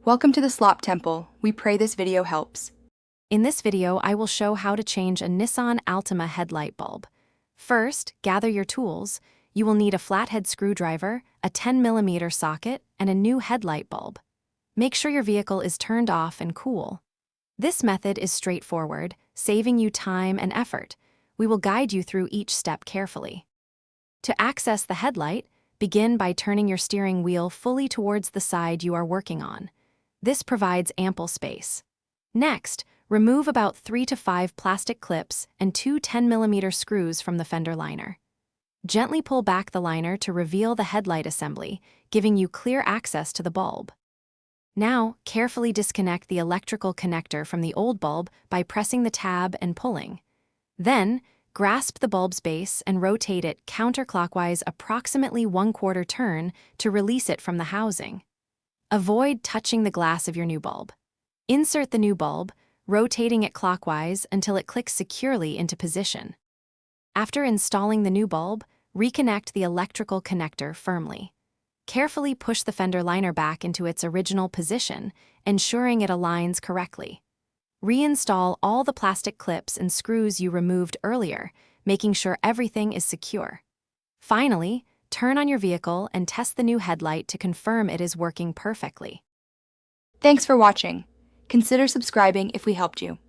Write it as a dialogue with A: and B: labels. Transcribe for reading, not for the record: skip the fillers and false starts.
A: Welcome to the Slop Temple. We pray this video helps.
B: In this video, I will show how to change a Nissan Altima headlight bulb. First, gather your tools. You will need a flathead screwdriver, a 10mm socket, and a new headlight bulb. Make sure your vehicle is turned off and cool. This method is straightforward, saving you time and effort. We will guide you through each step carefully. To access the headlight, begin by turning your steering wheel fully towards the side you are working on. This provides ample space. Next, remove about 3 to 5 plastic clips and 2 10mm screws from the fender liner. Gently pull back the liner to reveal the headlight assembly, giving you clear access to the bulb. Now, carefully disconnect the electrical connector from the old bulb by pressing the tab and pulling. Then, grasp the bulb's base and rotate it counterclockwise approximately 1/4 turn to release it from the housing. Avoid touching the glass of your new bulb. Insert the new bulb, rotating it clockwise until it clicks securely into position. After installing the new bulb, reconnect the electrical connector firmly. Carefully push the fender liner back into its original position, ensuring it aligns correctly. Reinstall all the plastic clips and screws you removed earlier, making sure everything is secure. Finally, turn on your vehicle and test the new headlight to confirm it is working perfectly.
A: Thanks for watching. Consider subscribing if we helped you.